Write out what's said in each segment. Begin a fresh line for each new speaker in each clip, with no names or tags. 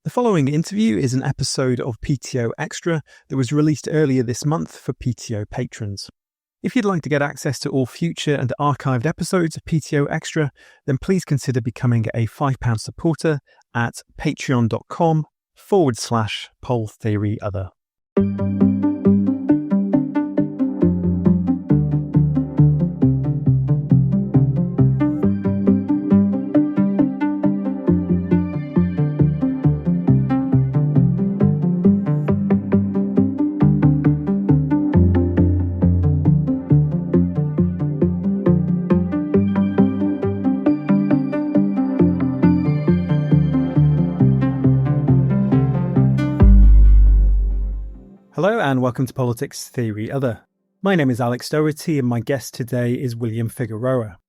The following interview is an episode of PTO Extra that was released earlier this month for PTO patrons. If you'd like to get access to all future and archived episodes of PTO Extra, then please consider becoming a £5 supporter at patreon.com/polltheoryother. Hello and welcome to Politics Theory Other. My name is Alex Doherty and my guest today is William Figueroa.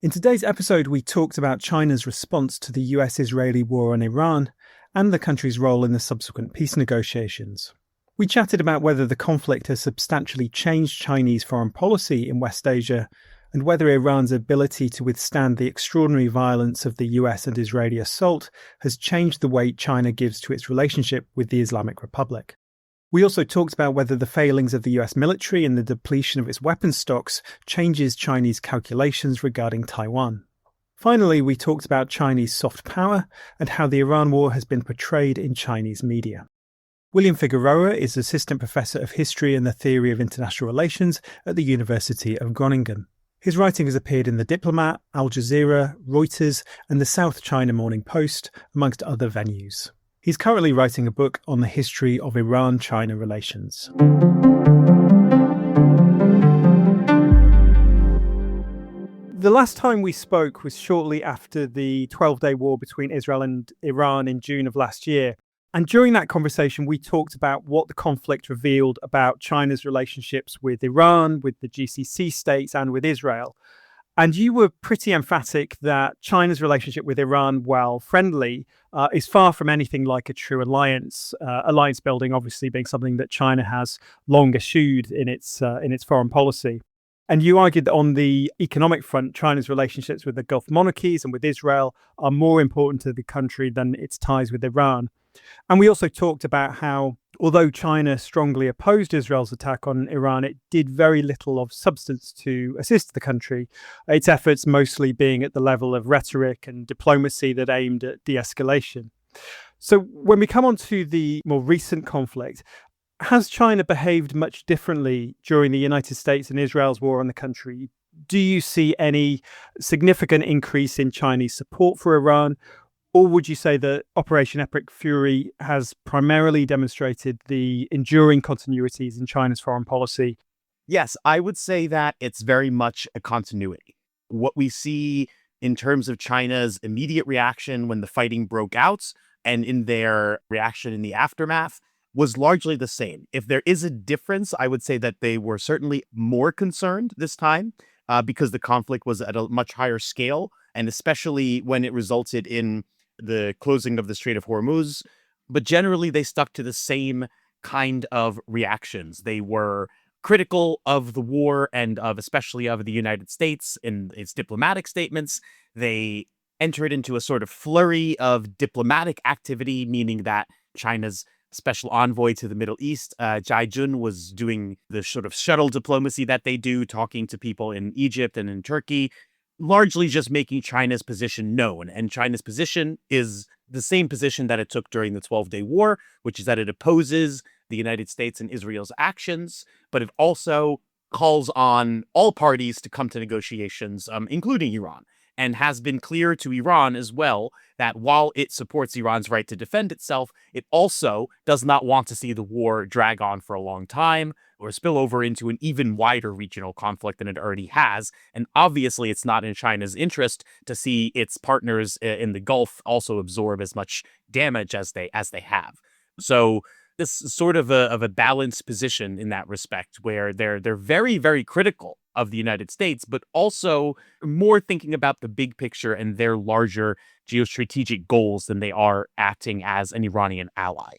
In today's episode, we talked about China's response to the US-Israeli war on Iran and the country's role in the subsequent peace negotiations. We chatted about whether the conflict has substantially changed Chinese foreign policy in West Asia and whether Iran's ability to withstand the extraordinary violence of the US and Israeli assault has changed the weight China gives to its relationship with the Islamic Republic. We also talked about whether the failings of the US military and the depletion of its weapons stocks changes Chinese calculations regarding Taiwan. Finally, we talked about Chinese soft power and how the Iran war has been portrayed in Chinese media. William Figueroa is Assistant Professor of History and the Theory of International Relations at the University of Groningen. His writing has appeared in The Diplomat, Al Jazeera, Reuters, and the South China Morning Post, amongst other venues. He's currently writing a book on the history of Iran-China relations. The last time we spoke was shortly after the 12-day war between Israel and Iran in June of last year. And during that conversation, we talked about what the conflict revealed about China's relationships with Iran, with the GCC states, and with Israel. And you were pretty emphatic that China's relationship with Iran, while friendly, is far from anything like a true alliance. Alliance building, obviously, being something that China has long eschewed in its foreign policy. And you argued that on the economic front, China's relationships with the Gulf monarchies and with Israel are more important to the country than its ties with Iran. And we also talked about how, although China strongly opposed Israel's attack on Iran, it did very little of substance to assist the country, its efforts mostly being at the level of rhetoric and diplomacy that aimed at de-escalation. So when we come on to the more recent conflict, has China behaved much differently during the United States and Israel's war on the country? Do you see any significant increase in Chinese support for Iran? Or would you say that Operation Epic Fury has primarily demonstrated the enduring continuities in China's foreign policy?
Yes, I would say that it's very much a continuity. What we see in terms of China's immediate reaction when the fighting broke out and in their reaction in the aftermath was largely the same. If there is a difference, I would say that they were certainly more concerned this time because the conflict was at a much higher scale, and especially when it resulted in the closing of the Strait of Hormuz, but generally they stuck to the same kind of reactions. They were critical of the war and especially of the United States in its diplomatic statements. They entered into a sort of flurry of diplomatic activity, meaning that China's special envoy to the Middle East, Jai Jun, was doing the sort of shuttle diplomacy that they do, talking to people in Egypt and in Turkey, largely just making China's position known. And China's position is the same position that it took during the 12-day war, which is that it opposes the United States and Israel's actions, but it also calls on all parties to come to negotiations, including Iran, and has been clear to Iran as well that while it supports Iran's right to defend itself, it also does not want to see the war drag on for a long time or spill over into an even wider regional conflict than it already has. And obviously, it's not in China's interest to see its partners in the Gulf also absorb as much damage as they have. So this is sort of a balanced position in that respect, where they're very, very critical of the United States, but also more thinking about the big picture and their larger geostrategic goals than they are acting as an Iranian ally.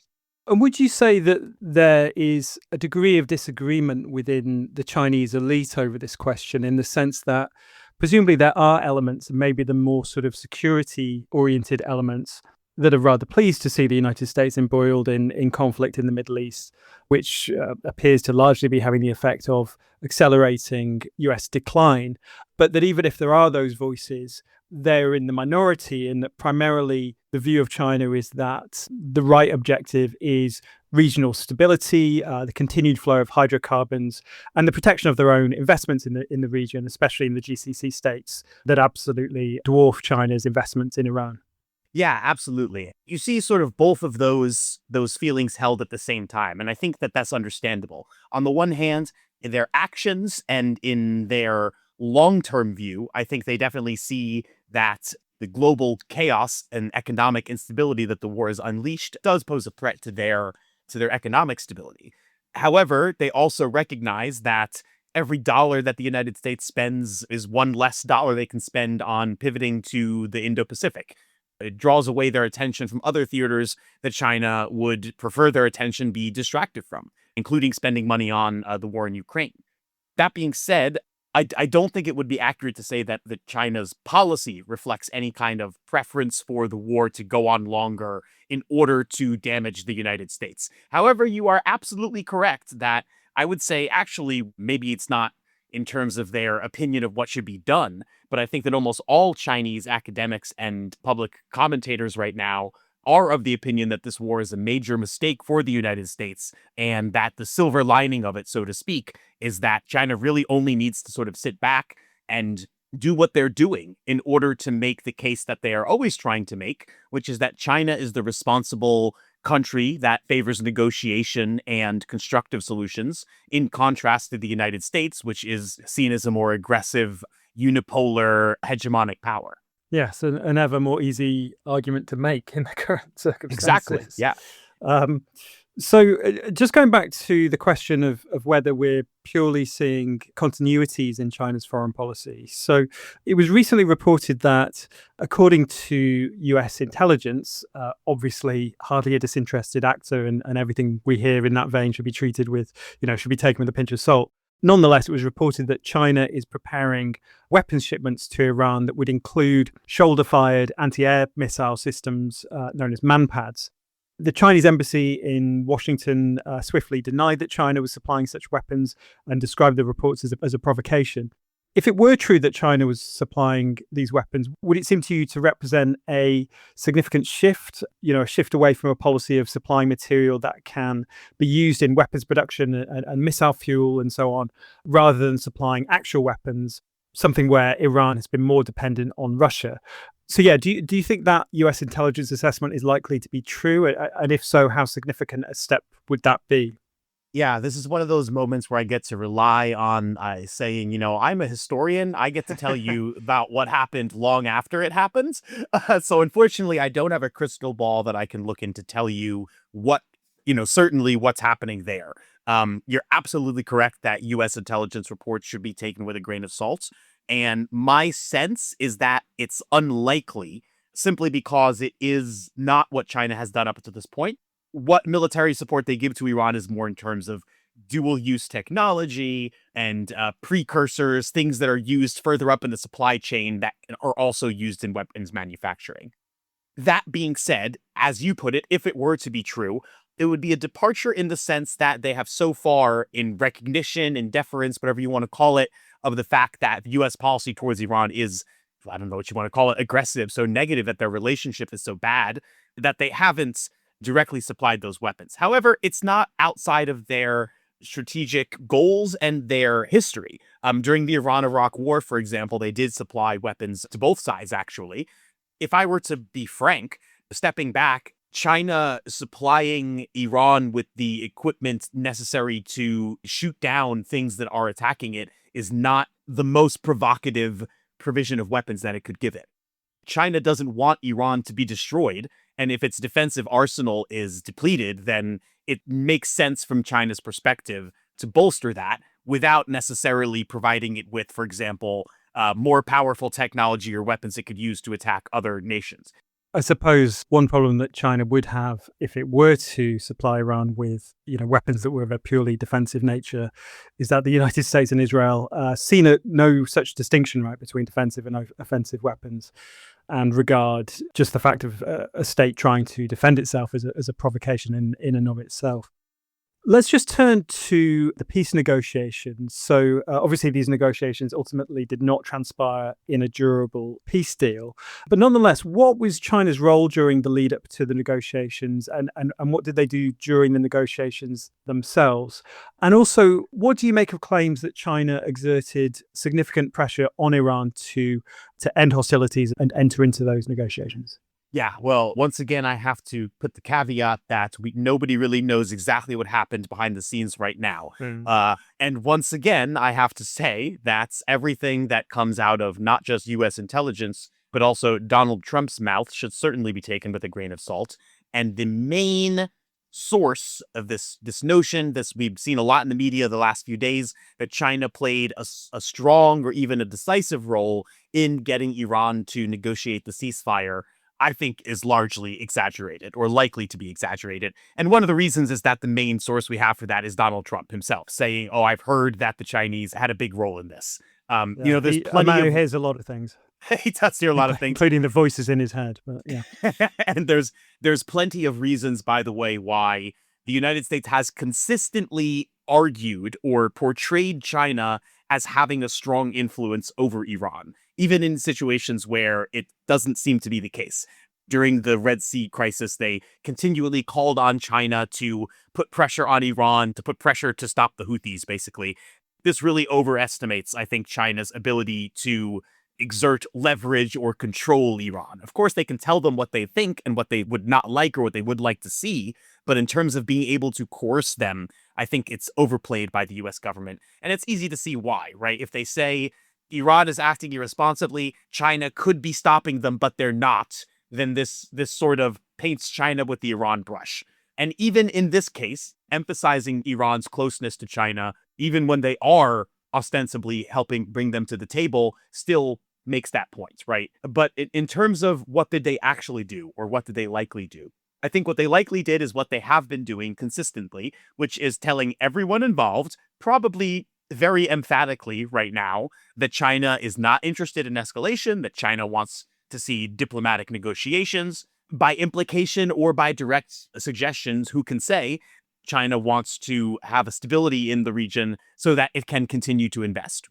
And would you say that there is a degree of disagreement within the Chinese elite over this question, in the sense that presumably there are elements, maybe the more sort of security-oriented elements, that are rather pleased to see the United States embroiled in conflict in the Middle East, which appears to largely be having the effect of accelerating US decline. But that even if there are those voices, they're in the minority, in that primarily the view of China is that the right objective is regional stability, the continued flow of hydrocarbons, and the protection of their own investments in the region, especially in the GCC states, that absolutely dwarf China's investments in Iran.
Yeah, absolutely. You see sort of both of those feelings held at the same time, and I think that that's understandable. On the one hand, in their actions and in their long-term view, I think they definitely see that the global chaos and economic instability that the war has unleashed does pose a threat to their economic stability. However, they also recognize that every dollar that the United States spends is one less dollar they can spend on pivoting to the Indo-Pacific. It draws away their attention from other theaters that China would prefer their attention be distracted from, including spending money on the war in Ukraine. That being said, I don't think it would be accurate to say that China's policy reflects any kind of preference for the war to go on longer in order to damage the United States. However, you are absolutely correct that I would say actually maybe it's not in terms of their opinion of what should be done, but I think that almost all Chinese academics and public commentators right now are of the opinion that this war is a major mistake for the United States, and that the silver lining of it, so to speak, is that China really only needs to sort of sit back and do what they're doing in order to make the case that they are always trying to make, which is that China is the responsible country that favors negotiation and constructive solutions, in contrast to the United States, which is seen as a more aggressive, unipolar, hegemonic power.
Yes, an ever more easy argument to make in the current circumstances.
Exactly. Yeah.
So just going back to the question of whether we're purely seeing continuities in China's foreign policy. So it was recently reported that, according to US intelligence, obviously hardly a disinterested actor, and everything we hear in that vein should be treated with, should be taken with a pinch of salt. Nonetheless, it was reported that China is preparing weapons shipments to Iran that would include shoulder-fired anti-air missile systems known as manpads. The Chinese embassy in Washington swiftly denied that China was supplying such weapons and described the reports as a provocation. If it were true that China was supplying these weapons, would it seem to you to represent a significant shift, a shift away from a policy of supplying material that can be used in weapons production and missile fuel and so on, rather than supplying actual weapons, something where Iran has been more dependent on Russia? So yeah, do you think that US intelligence assessment is likely to be true? And if so, how significant a step would that be?
Yeah, this is one of those moments where I get to rely on saying, I'm a historian. I get to tell you about what happened long after it happens. So unfortunately, I don't have a crystal ball that I can look in to tell you what, certainly what's happening there. You're absolutely correct that U.S. intelligence reports should be taken with a grain of salt. And my sense is that it's unlikely, simply because it is not what China has done up to this point. What military support they give to Iran is more in terms of dual-use technology and precursors, things that are used further up in the supply chain that are also used in weapons manufacturing. That being said, as you put it, if it were to be true, it would be a departure in the sense that they have so far, in recognition and deference, whatever you want to call it, of the fact that U.S. policy towards Iran is, I don't know what you want to call it, aggressive, so negative, that their relationship is so bad, that they haven't directly supplied those weapons. However, it's not outside of their strategic goals and their history. During the Iran-Iraq War, for example, they did supply weapons to both sides, actually. If I were to be frank, stepping back, China supplying Iran with the equipment necessary to shoot down things that are attacking it is not the most provocative provision of weapons that it could give it. China doesn't want Iran to be destroyed, and if its defensive arsenal is depleted, then it makes sense from China's perspective to bolster that without necessarily providing it with, for example, more powerful technology or weapons it could use to attack other nations.
I suppose one problem that China would have if it were to supply Iran with, weapons that were of a purely defensive nature, is that the United States and Israel see no such distinction, right, between defensive and offensive weapons. and regard just the fact of a state trying to defend itself as a provocation in and of itself. Let's just turn to the peace negotiations. So, obviously, these negotiations ultimately did not transpire in a durable peace deal. But nonetheless, what was China's role during the lead up to the negotiations, and what did they do during the negotiations themselves? And also, what do you make of claims that China exerted significant pressure on Iran to end hostilities and enter into those negotiations?
Yeah, well, once again, I have to put the caveat that nobody really knows exactly what happened behind the scenes right now. And once again, I have to say that everything that comes out of not just U.S. intelligence, but also Donald Trump's mouth should certainly be taken with a grain of salt. And the main source of this notion, we've seen a lot in the media the last few days, that China played a strong or even a decisive role in getting Iran to negotiate the ceasefire, I think is largely exaggerated or likely to be exaggerated. And one of the reasons is that the main source we have for that is Donald Trump himself saying, oh, I've heard that the Chinese had a big role in this. There's plenty of...
He hears a lot of things.
He does hear a lot of things.
Including the voices in his head. But yeah.
And there's plenty of reasons, by the way, why the United States has consistently argued or portrayed China as having a strong influence over Iran, even in situations where it doesn't seem to be the case. During the Red Sea crisis, they continually called on China to put pressure on Iran, to put pressure to stop the Houthis, basically. This really overestimates, I think, China's ability to exert leverage or control Iran. Of course, they can tell them what they think and what they would not like or what they would like to see, but in terms of being able to coerce them, I think it's overplayed by the U.S. government. And it's easy to see why, right? If they say Iran is acting irresponsibly, China could be stopping them, but they're not, then this sort of paints China with the Iran brush. And even in this case, emphasizing Iran's closeness to China, even when they are ostensibly helping bring them to the table, still makes that point, right? But in terms of what did they actually do, or what did they likely do? I think what they likely did is what they have been doing consistently, which is telling everyone involved, probably very emphatically right now, that China is not interested in escalation, that China wants to see diplomatic negotiations. By implication or by direct suggestions, who can say China wants to have a stability in the region so that it can continue to invest.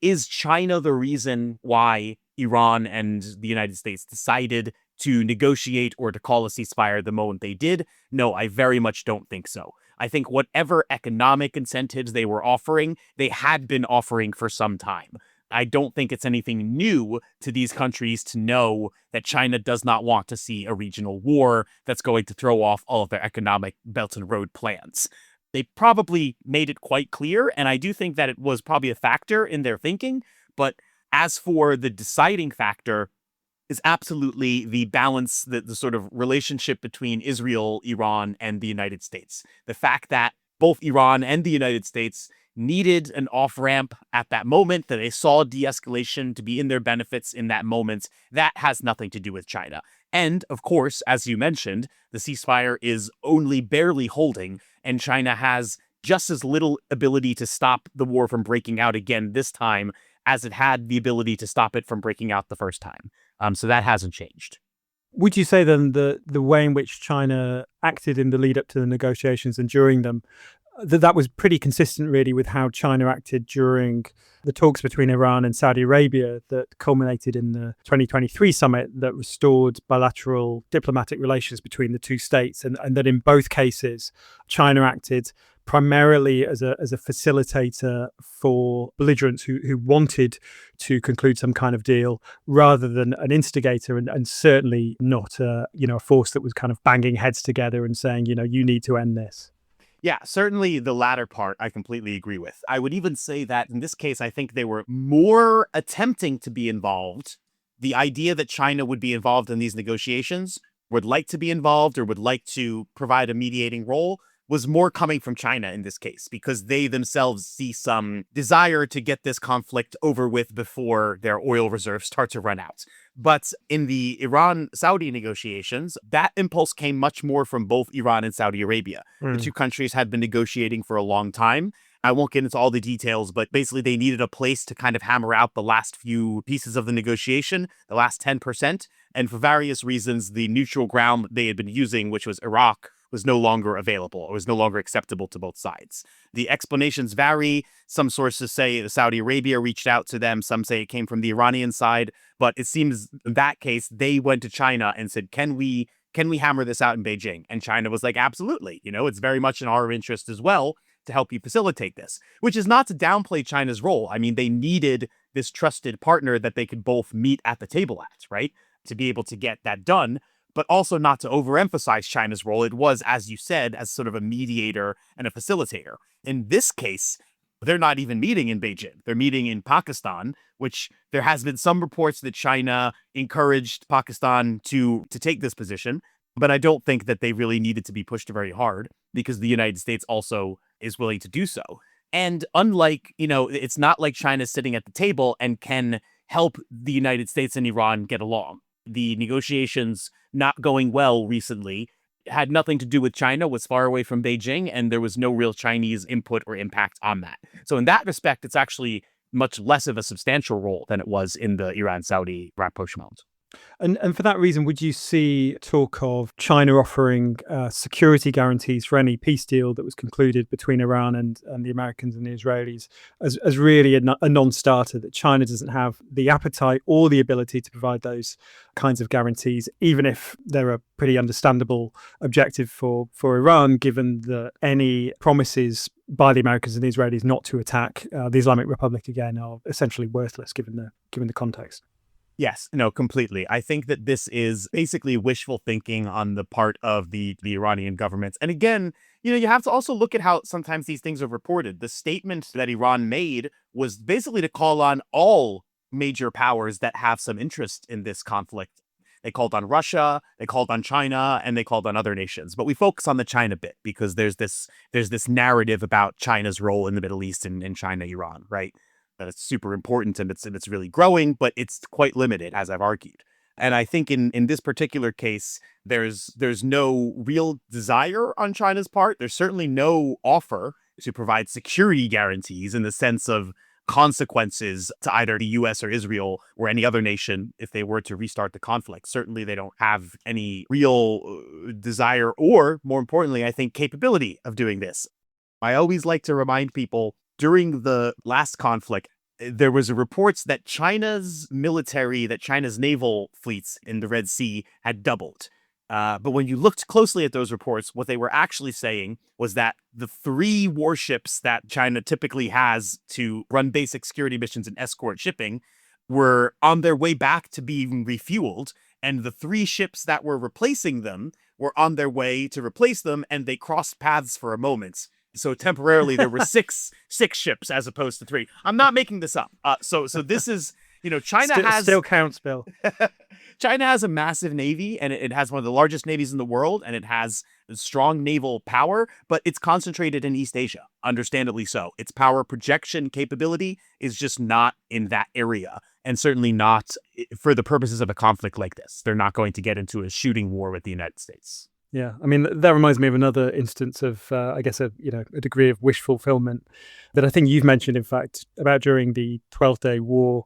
Is China the reason why Iran and the United States decided to negotiate or to call a ceasefire the moment they did? No, I very much don't think so. I think whatever economic incentives they were offering, they had been offering for some time. I don't think it's anything new to these countries to know that China does not want to see a regional war that's going to throw off all of their economic Belt and Road plans. They probably made it quite clear, and I do think that it was probably a factor in their thinking. But as for the deciding factor, is absolutely the balance, the sort of relationship between Israel, Iran, and the United States. The fact that both Iran and the United States needed an off-ramp at that moment, that they saw de-escalation to be in their benefits in that moment, that has nothing to do with China. And, of course, as you mentioned, the ceasefire is only barely holding, and China has just as little ability to stop the war from breaking out again this time as it had the ability to stop it from breaking out the first time. So that hasn't changed.
Would you say then the way in which China acted in the lead up to the negotiations and during them, that was pretty consistent really with how China acted during the talks between Iran and Saudi Arabia that culminated in the 2023 summit that restored bilateral diplomatic relations between the two states, and that in both cases China acted primarily as a facilitator for belligerents who wanted to conclude some kind of deal rather than an instigator, and certainly not a force that was kind of banging heads together and saying, you need to end this.
Yeah, certainly the latter part I completely agree with. I would even say that in this case, I think they were more attempting to be involved. The idea that China would be involved in these negotiations, would like to be involved or would like to provide a mediating role, was more coming from China in this case, because they themselves see some desire to get this conflict over with before their oil reserves start to run out. But in the Iran-Saudi negotiations, that impulse came much more from both Iran and Saudi Arabia. The two countries had been negotiating for a long time. I won't get into all the details, but basically they needed a place to kind of hammer out the last few pieces of the negotiation, the last 10%. And for various reasons, the neutral ground they had been using, which was Iraq, was no longer available or was no longer acceptable to both sides. The explanations vary. Some sources say Saudi Arabia reached out to them. Some say it came from the Iranian side. But it seems in that case, they went to China and said, can we hammer this out in Beijing? And China was like, absolutely. It's very much in our interest as well to help you facilitate this, which is not to downplay China's role. I mean, they needed this trusted partner that they could both meet at the table at, right? To be able to get that done, but also not to overemphasize China's role. It was, as you said, as sort of a mediator and a facilitator. In this case, they're not even meeting in Beijing. They're meeting in Pakistan, which there has been some reports that China encouraged Pakistan to take this position. But I don't think that they really needed to be pushed very hard because the United States also is willing to do so. And unlike, it's not like China's sitting at the table and can help the United States and Iran get along. The negotiations not going well recently had nothing to do with China, was far away from Beijing, and there was no real Chinese input or impact on that. So in that respect, it's actually much less of a substantial role than it was in the Iran-Saudi rapprochement.
And for that reason, would you see talk of China offering security guarantees for any peace deal that was concluded between Iran and the Americans and the Israelis as really a non-starter, that China doesn't have the appetite or the ability to provide those kinds of guarantees, even if they're a pretty understandable objective for Iran, given that any promises by the Americans and the Israelis not to attack the Islamic Republic again are essentially worthless given the context?
Yes, no, completely. I think that this is basically wishful thinking on the part of the Iranian government. And again, you have to also look at how sometimes these things are reported. The statement that Iran made was basically to call on all major powers that have some interest in this conflict. They called on Russia, they called on China, and they called on other nations. But we focus on the China bit because there's this narrative about China's role in the Middle East and China-Iran, right? That it's super important and it's really growing, but it's quite limited, as I've argued. And I think in this particular case, there's no real desire on China's part. There's certainly no offer to provide security guarantees in the sense of consequences to either the US or Israel or any other nation if they were to restart the conflict. Certainly, they don't have any real desire or, more importantly, I think, capability of doing this. I always like to remind people, during the last conflict, there was reports that China's naval fleets in the Red Sea had doubled. But when you looked closely at those reports, what they were actually saying was that the 3 warships that China typically has to run basic security missions and escort shipping were on their way back to being refueled. And the 3 ships that were replacing them were on their way to replace them, and they crossed paths for a moment. So temporarily there were six ships as opposed to 3. I'm not making this up. So this is, China
still counts, Bill.
China has a massive navy, and it has one of the largest navies in the world, and it has strong naval power, but it's concentrated in East Asia, understandably so. Its power projection capability is just not in that area, and certainly not for the purposes of a conflict like this. They're not going to get into a shooting war with the United States.
Yeah, I mean, that reminds me of another instance of, I guess, a degree of wish fulfillment that I think you've mentioned, in fact, about during the 12-day war,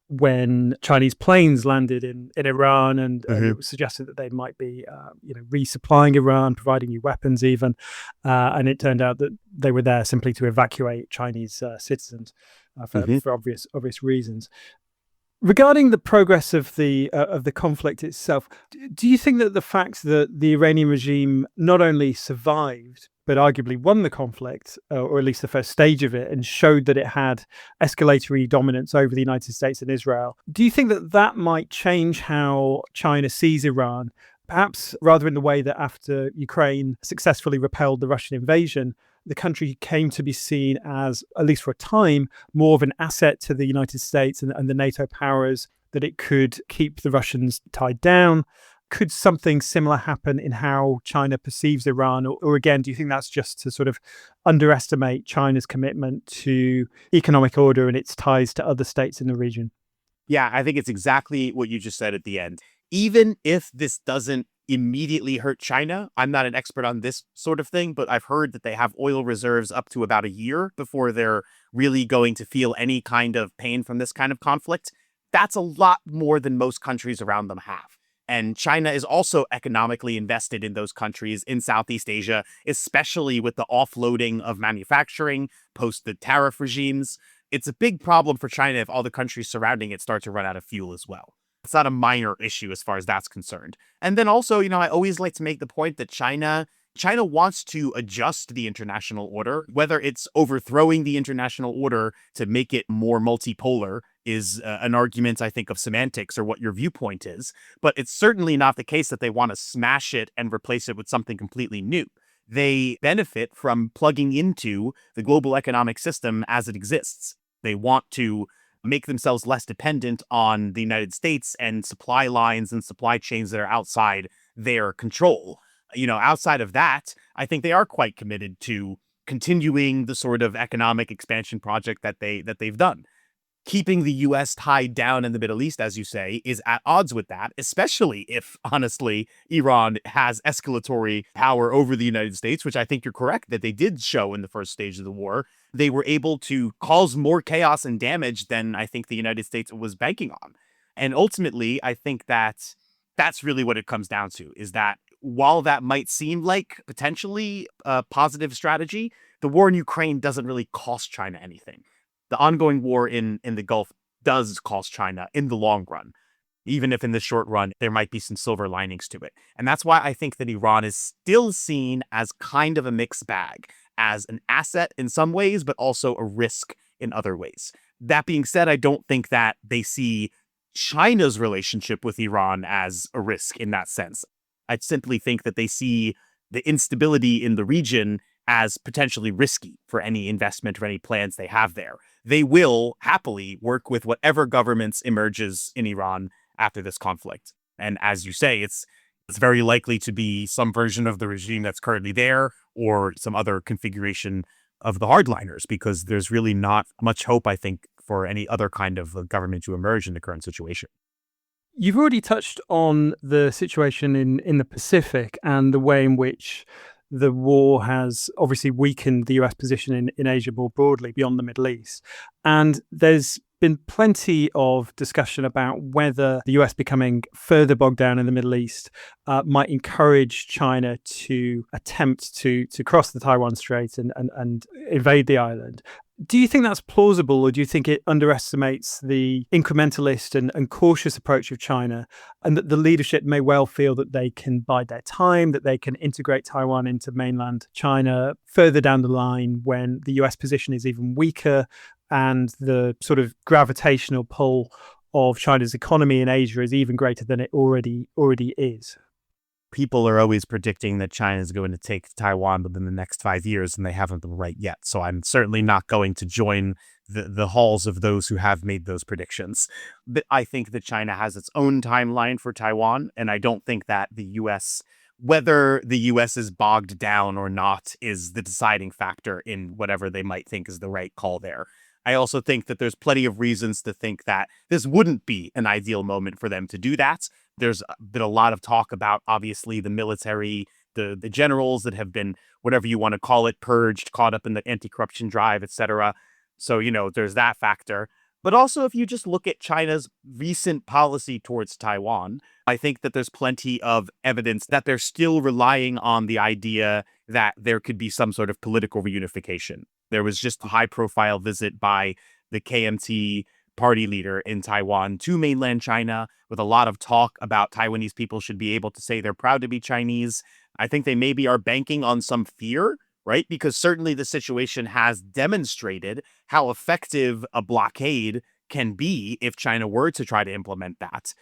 when Chinese planes landed in Iran, and it was suggested that they might be, resupplying Iran, providing new weapons even, and it turned out that they were there simply to evacuate Chinese citizens for obvious reasons. Regarding the progress of the conflict itself, do you think that the fact that the Iranian regime not only survived but arguably won the conflict, or at least the first stage of it, and showed that it had escalatory dominance over the United States and Israel, do you think that that might change how China sees Iran, perhaps rather in the way that after Ukraine successfully repelled the Russian invasion, the country came to be seen as, at least for a time, more of an asset to the United States and the NATO powers, that it could keep the Russians tied down? Could something similar happen in how China perceives Iran? Or again, do you think that's just to sort of underestimate China's commitment to economic order and its ties to other states in the region?
Yeah, I think it's exactly what you just said at the end. Even if this doesn't immediately hurt China. I'm not an expert on this sort of thing, but I've heard that they have oil reserves up to about a year before they're really going to feel any kind of pain from this kind of conflict. That's a lot more than most countries around them have. And China is also economically invested in those countries in Southeast Asia, especially with the offloading of manufacturing post the tariff regimes. It's a big problem for China if all the countries surrounding it start to run out of fuel as well. It's not a minor issue as far as that's concerned. And then also, I always like to make the point that China wants to adjust the international order, whether it's overthrowing the international order to make it more multipolar is an argument, I think, of semantics or what your viewpoint is. But it's certainly not the case that they want to smash it and replace it with something completely new. They benefit from plugging into the global economic system as it exists. They want to make themselves less dependent on the United States and supply lines and supply chains that are outside their control. Outside of that, I think they are quite committed to continuing the sort of economic expansion project that they've done. Keeping the U.S. tied down in the Middle East, as you say, is at odds with that, especially if, honestly, Iran has escalatory power over the United States, which I think you're correct that they did show in the first stage of the war. They were able to cause more chaos and damage than I think the United States was banking on. And ultimately, I think that that's really what it comes down to, is that while that might seem like potentially a positive strategy, the war in Ukraine doesn't really cost China anything. The ongoing war in the Gulf does cost China in the long run, even if in the short run, there might be some silver linings to it. And that's why I think that Iran is still seen as kind of a mixed bag, as an asset in some ways, but also a risk in other ways. That being said, I don't think that they see China's relationship with Iran as a risk in that sense. I simply think that they see the instability in the region as potentially risky for any investment or any plans they have there. They will happily work with whatever governments emerges in Iran after this conflict. And as you say, it's very likely to be some version of the regime that's currently there or some other configuration of the hardliners, because there's really not much hope, I think, for any other kind of government to emerge in the current situation.
You've already touched on the situation in the Pacific and the way in which the war has obviously weakened the US position in Asia more broadly beyond the Middle East. And there's been plenty of discussion about whether the US becoming further bogged down in the Middle East might encourage China to attempt to cross the Taiwan Strait and invade the island. Do you think that's plausible, or do you think it underestimates the incrementalist and cautious approach of China, and that the leadership may well feel that they can bide their time, that they can integrate Taiwan into mainland China further down the line when the US position is even weaker and the sort of gravitational pull of China's economy in Asia is even greater than it already is?
People are always predicting that China is going to take Taiwan within the next 5 years, and they haven't been right yet. So I'm certainly not going to join the halls of those who have made those predictions. But I think that China has its own timeline for Taiwan, and I don't think that the U.S., whether the U.S. is bogged down or not, is the deciding factor in whatever they might think is the right call there. I also think that there's plenty of reasons to think that this wouldn't be an ideal moment for them to do that. There's been a lot of talk about, obviously, the military, the generals that have been, whatever you want to call it, purged, caught up in the anti-corruption drive, etc. So, there's that factor. But also, if you just look at China's recent policy towards Taiwan, I think that there's plenty of evidence that they're still relying on the idea that there could be some sort of political reunification. There was just a high-profile visit by the KMT party leader in Taiwan to mainland China with a lot of talk about Taiwanese people should be able to say they're proud to be Chinese. I think they maybe are banking on some fear, right? Because certainly the situation has demonstrated how effective a blockade can be if China were to try to implement that.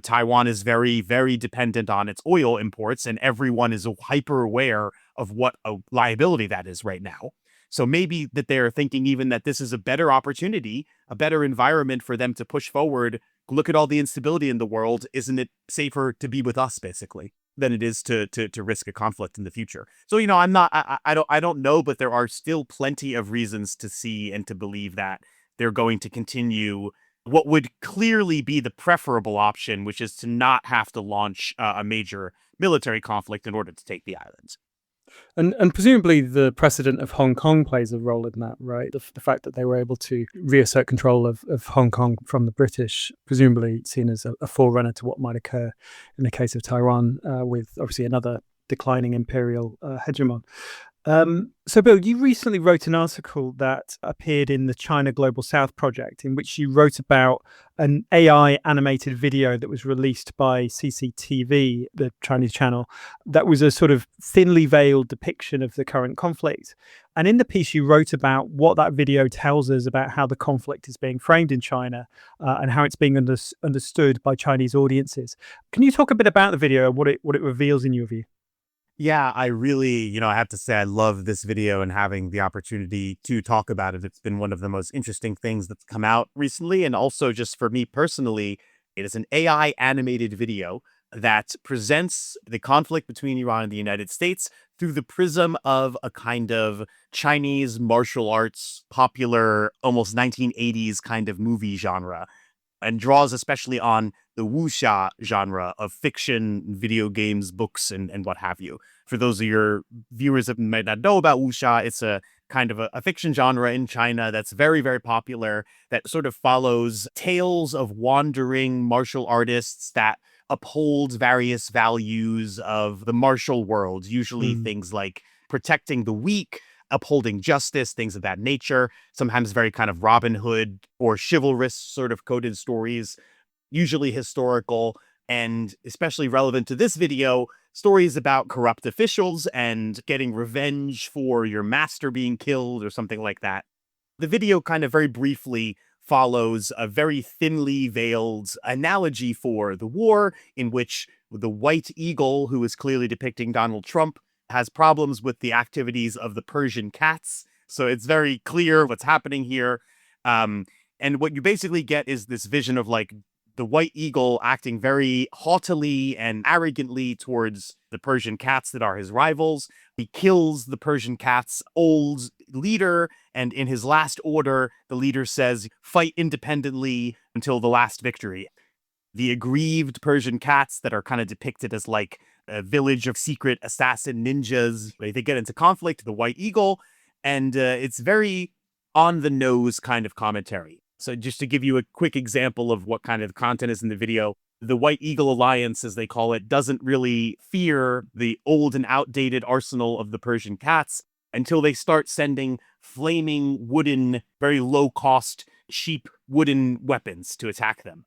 Taiwan is very, very dependent on its oil imports, and everyone is hyper aware of what a liability that is right now. So maybe that they're thinking even that this is a better opportunity, a better environment for them to push forward. Look at all the instability in the world. Isn't it safer to be with us, basically, than it is to risk a conflict in the future? So, I don't know, but there are still plenty of reasons to see and to believe that they're going to continue what would clearly be the preferable option, which is to not have to launch a major military conflict in order to take the islands.
And presumably the precedent of Hong Kong plays a role in that, right? The fact that they were able to reassert control of Hong Kong from the British, presumably seen as a forerunner to what might occur in the case of Taiwan, with obviously another declining imperial hegemon. So, Bill, you recently wrote an article that appeared in the China Global South project, in which you wrote about an AI animated video that was released by CCTV, the Chinese channel, that was a sort of thinly veiled depiction of the current conflict. And in the piece, you wrote about what that video tells us about how the conflict is being framed in China, and how it's being understood by Chinese audiences. Can you talk a bit about the video and what it reveals in your view?
Yeah, I really, I have to say I love this video and having the opportunity to talk about it. It's been one of the most interesting things that's come out recently. And also just for me personally, it is an AI animated video that presents the conflict between Iran and the United States through the prism of a kind of Chinese martial arts, popular, almost 1980s kind of movie genre, and draws especially on the wuxia genre of fiction, video games, books, and what have you. For those of your viewers that might not know about wuxia, it's a kind of a fiction genre in China that's very, very popular, that sort of follows tales of wandering martial artists that upholds various values of the martial world, usually
Mm.
things like protecting the weak, upholding justice, things of that nature, sometimes very kind of Robin Hood or chivalrous sort of coded stories, usually historical, and especially relevant to this video, stories about corrupt officials and getting revenge for your master being killed or something like that. The video kind of very briefly follows a very thinly veiled analogy for the war, in which the white eagle, who is clearly depicting Donald Trump, has problems with the activities of the Persian cats. So it's very clear what's happening here. And what you basically get is this vision of like the white eagle acting very haughtily and arrogantly towards the Persian cats that are his rivals. He kills the Persian cat's old leader, and in his last order, the leader says, "Fight independently until the last victory." The aggrieved Persian cats that are kind of depicted as like a village of secret assassin ninjas, they get into conflict, the white eagle, and it's very on the nose kind of commentary. So just to give you a quick example of what kind of content is in the video, the White Eagle Alliance, as they call it, doesn't really fear the old and outdated arsenal of the Persian cats until they start sending flaming wooden, very low cost, cheap wooden weapons to attack them.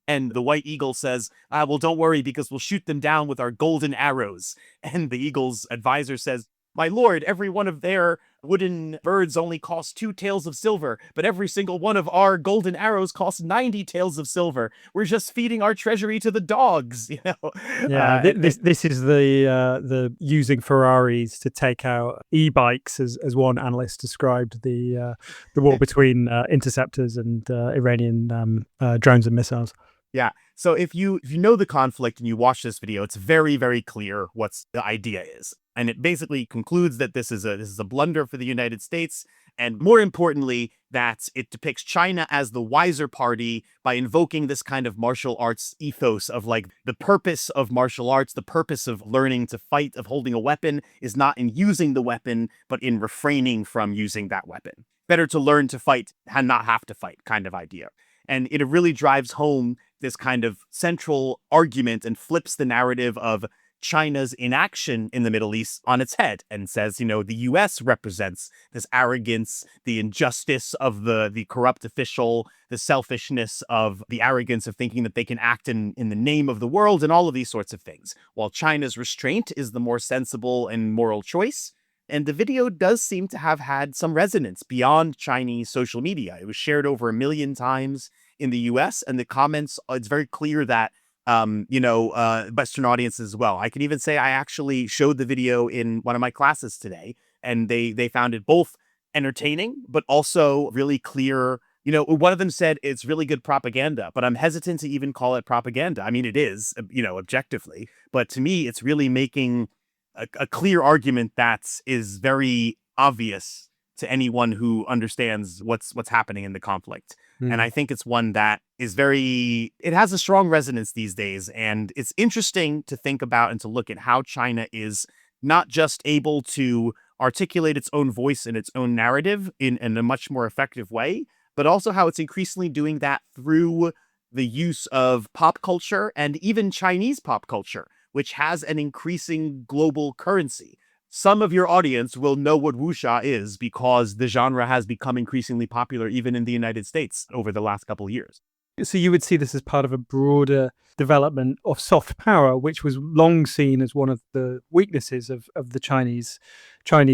And the White Eagle says, well, don't worry, because we'll shoot them down with our golden arrows. And the Eagle's advisor says, "My lord, every one of their wooden birds only costs 2 taels of silver, but every single one of our golden arrows costs 90 taels of silver. We're just feeding our treasury to the dogs,"
Yeah, this is the using Ferraris to take out e-bikes, as one analyst described the war between interceptors and Iranian drones and missiles.
Yeah. So if you know the conflict and you watch this video, it's very, very clear what the idea is. And it basically concludes that this is a blunder for the United States. And more importantly, that it depicts China as the wiser party by invoking this kind of martial arts ethos of like the purpose of martial arts, the purpose of learning to fight, of holding a weapon is not in using the weapon, but in refraining from using that weapon. Better to learn to fight and not have to fight kind of idea. And it really drives home this kind of central argument and flips the narrative of China's inaction in the Middle East on its head and says, the US represents this arrogance, the injustice of the corrupt official, the selfishness of the arrogance of thinking that they can act in the name of the world and all of these sorts of things. While China's restraint is the more sensible and moral choice. And the video does seem to have had some resonance beyond Chinese social media. It was shared over 1 million times in the US, and the comments, it's very clear that, Western audiences as well. I can even say I actually showed the video in one of my classes today, and they found it both entertaining, but also really clear. One of them said it's really good propaganda, but I'm hesitant to even call it propaganda. I mean, it is, objectively, but to me, it's really making a clear argument that is very obvious to anyone who understands what's happening in the conflict. And I think it's one that is it has a strong resonance these days. And it's interesting to think about and to look at how China is not just able to articulate its own voice and its own narrative in a much more effective way, but also how it's increasingly doing that through the use of pop culture and even Chinese pop culture, which has an increasing global currency. Some of your audience will know what wuxia is because the genre has become increasingly popular even in the United States over the last couple of years.
So you would see this as part of a broader development of soft power, which was long seen as one of the weaknesses of the Chinese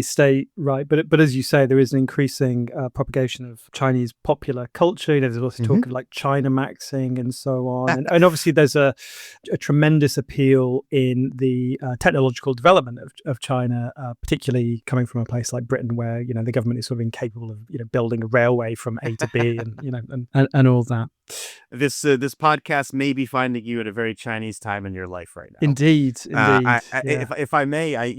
state, right? But as you say, there is an increasing propagation of Chinese popular culture. You know, there's also talk of like China maxing and so on, and obviously there's a tremendous appeal in the technological development of China, particularly coming from a place like Britain, where the government is sort of incapable of building a railway from A to B, and and all that.
This podcast may be finding you at a very Chinese time in your life right now.
Indeed.
Yeah.
If
I may,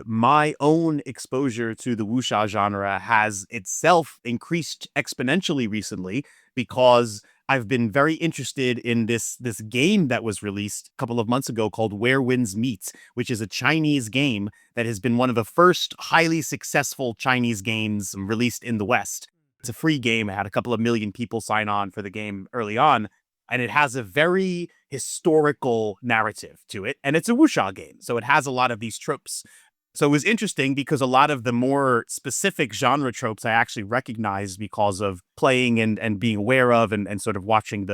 my own exposure to the wuxia genre has itself increased exponentially recently because I've been very interested in this game that was released a couple of months ago called Where Winds Meet, which is a Chinese game that has been one of the first highly successful Chinese games released in the West. It's a free game. It had a couple of million people sign on for the game early on, and it has a very historical narrative to it, and it's a wuxia game, so it has a lot of these tropes. So it was interesting because a lot of the more specific genre tropes I actually recognized because of playing and being aware of and sort of watching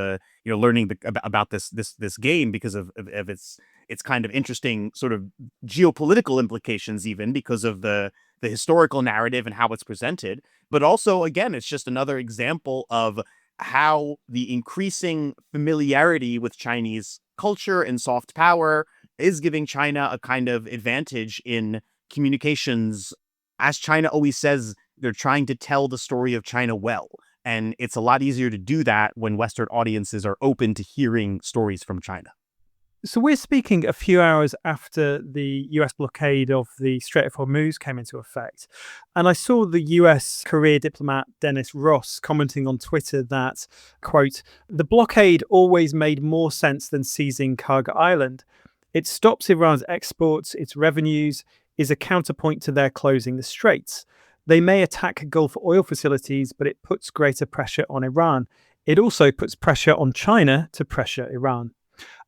learning about this game because of its kind of interesting sort of geopolitical implications, even because of the historical narrative and how it's presented. But also, again, it's just another example of how the increasing familiarity with Chinese culture and soft power is giving China a kind of advantage in communications. As China always says, they're trying to tell the story of China well. And it's a lot easier to do that when Western audiences are open to hearing stories from China.
So we're speaking a few hours after the US blockade of the Strait of Hormuz came into effect. And I saw the US career diplomat Dennis Ross commenting on Twitter that, quote, "The blockade always made more sense than seizing Kharg Island. It stops Iran's exports, its revenues, is a counterpoint to their closing the straits. They may attack Gulf oil facilities, but it puts greater pressure on Iran. It also puts pressure on China to pressure Iran."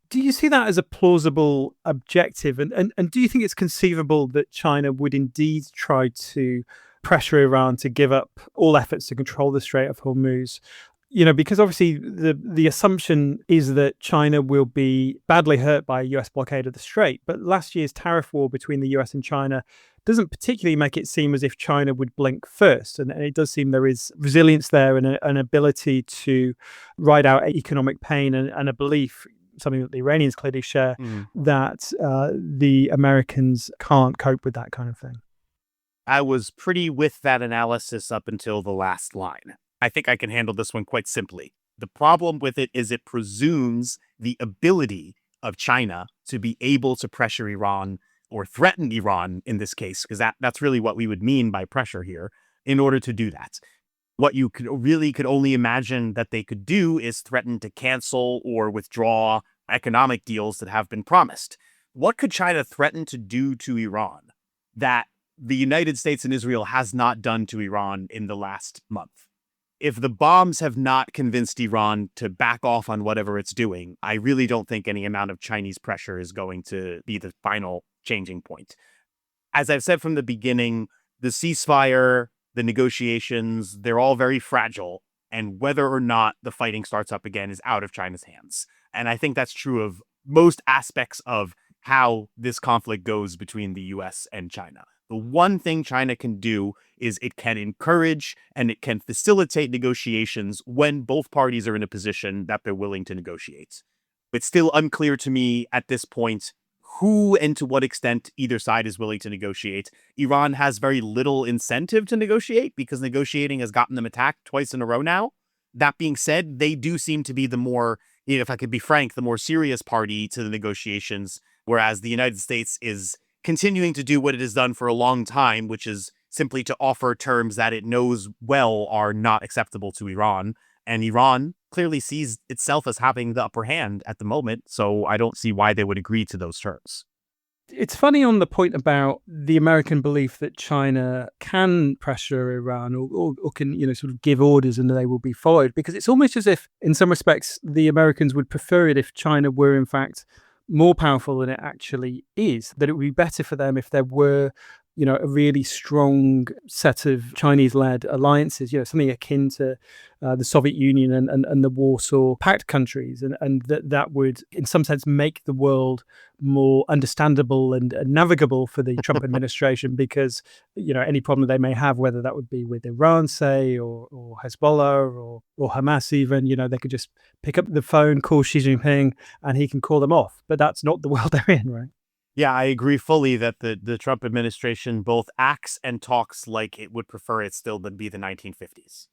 Do you see that as a plausible objective? And do you think it's conceivable that China would indeed try to pressure Iran to give up all efforts to control the Strait of Hormuz? Because obviously the assumption is that China will be badly hurt by a US blockade of the Strait. But last year's tariff war between the US and China doesn't particularly make it seem as if China would blink first. And it does seem there is resilience there and an ability to ride out economic pain and a belief, something that the Iranians clearly share, that the Americans can't cope with that kind of thing.
I was pretty with that analysis up until the last line. I think I can handle this one quite simply. The problem with it is it presumes the ability of China to be able to pressure Iran or threaten Iran in this case, because that's really what we would mean by pressure here, in order to do that. What you could only imagine that they could do is threaten to cancel or withdraw economic deals that have been promised. What could China threaten to do to Iran that the United States and Israel has not done to Iran in the last month? If the bombs have not convinced Iran to back off on whatever it's doing, I really don't think any amount of Chinese pressure is going to be the final changing point. As I've said from the beginning, the ceasefire, the negotiations, they're all very fragile. And whether or not the fighting starts up again is out of China's hands. And I think that's true of most aspects of how this conflict goes between the US and China. The one thing China can do is it can encourage and it can facilitate negotiations when both parties are in a position that they're willing to negotiate. It's still unclear to me at this point who and to what extent either side is willing to negotiate. Iran has very little incentive to negotiate because negotiating has gotten them attacked twice in a row now. That being said, they do seem to be the more, if I could be frank, the more serious party to the negotiations, whereas the United States is continuing to do what it has done for a long time, which is simply to offer terms that it knows well are not acceptable to Iran. And Iran clearly sees itself as having the upper hand at the moment. So I don't see why they would agree to those terms.
It's funny on the point about the American belief that China can pressure Iran or can, sort of give orders and they will be followed, because it's almost as if, in some respects, the Americans would prefer it if China were, in fact, more powerful than it actually is, that it would be better for them if there were, a really strong set of Chinese-led alliances, something akin to the Soviet Union and the Warsaw Pact countries, and that would, in some sense, make the world more understandable and navigable for the Trump administration, because, any problem they may have, whether that would be with Iran, say, or Hezbollah or Hamas even, they could just pick up the phone, call Xi Jinping, and he can call them off. But that's not the world they're in, right?
Yeah, I agree fully that the Trump administration both acts and talks like it would prefer it still to be the 1950s.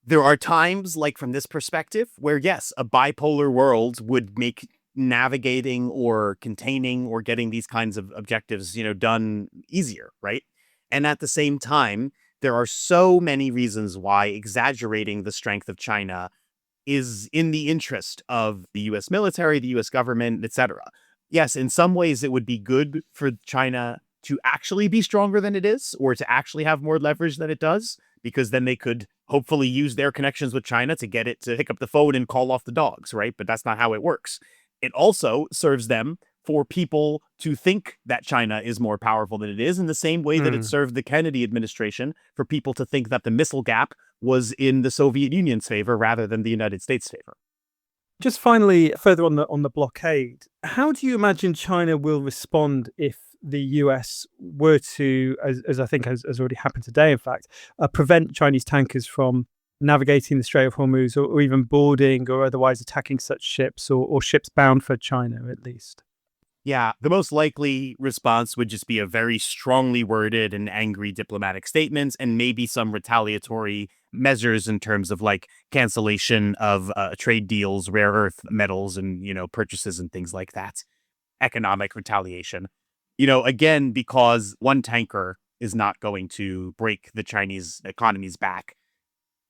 There are times, like from this perspective, where yes, a bipolar world would make navigating or containing or getting these kinds of objectives, done easier, right? And at the same time, there are so many reasons why exaggerating the strength of China is in the interest of the US military, the US government, etc. Yes, in some ways it would be good for China to actually be stronger than it is, or to actually have more leverage than it does, because then they could hopefully use their connections with China to get it to pick up the phone and call off the dogs, right? But that's not how it works. It also serves them for people to think that China is more powerful than it is, in the same way that it served the Kennedy administration for people to think that the missile gap was in the Soviet Union's favor rather than the United States' favor.
Just finally, further on the blockade, how do you imagine China will respond if the US were to, as I think has already happened today, in fact, prevent Chinese tankers from navigating the Strait of Hormuz, or even boarding or otherwise attacking such ships, or ships bound for China, at least?
Yeah, the most likely response would just be a very strongly worded and angry diplomatic statements, and maybe some retaliatory measures in terms of like cancellation of trade deals, rare earth metals, and, purchases and things like that. Economic retaliation. Again, because one tanker is not going to break the Chinese economy's back.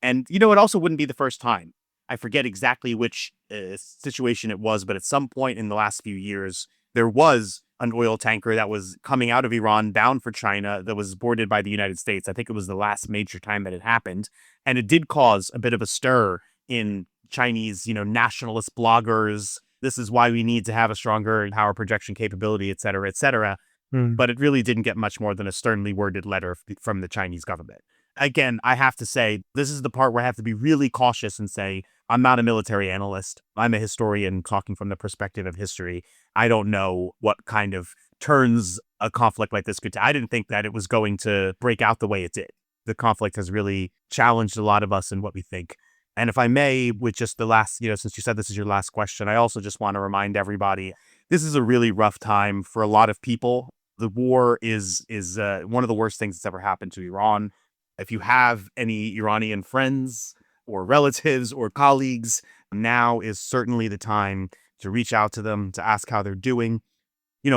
And, it also wouldn't be the first time. I forget exactly which situation it was, but at some point in the last few years, there was an oil tanker that was coming out of Iran bound for China that was boarded by the United States. I think it was the last major time that it happened. And it did cause a bit of a stir in Chinese, nationalist bloggers. This is why we need to have a stronger power projection capability, et cetera, et cetera. But it really didn't get much more than a sternly worded letter from the Chinese government. Again, I have to say, this is the part where I have to be really cautious and say, I'm not a military analyst. I'm a historian talking from the perspective of history. I don't know what kind of turns a conflict like this could take. I didn't think that it was going to break out the way it did. The conflict has really challenged a lot of us in what we think. And if I may, with just the last, since you said this is your last question, I also just want to remind everybody, this is a really rough time for a lot of people. The war is one of the worst things that's ever happened to Iran. If you have any Iranian friends or relatives or colleagues, now is certainly the time to reach out to them, to ask how they're doing.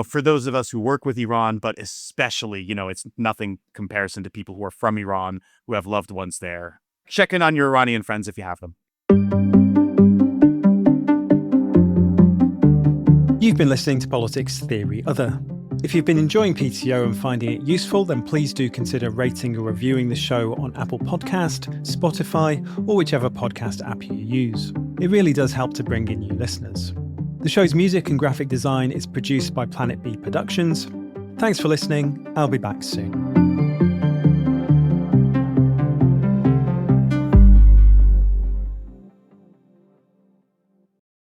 For those of us who work with Iran, but especially, it's nothing comparison to people who are from Iran, who have loved ones there. Check in on your Iranian friends if you have them.
You've been listening to Politics Theory Other. If you've been enjoying PTO and finding it useful, then please do consider rating or reviewing the show on Apple Podcast, Spotify, or whichever podcast app you use. It really does help to bring in new listeners. The show's music and graphic design is produced by Planet B Productions. Thanks for listening. I'll be back soon.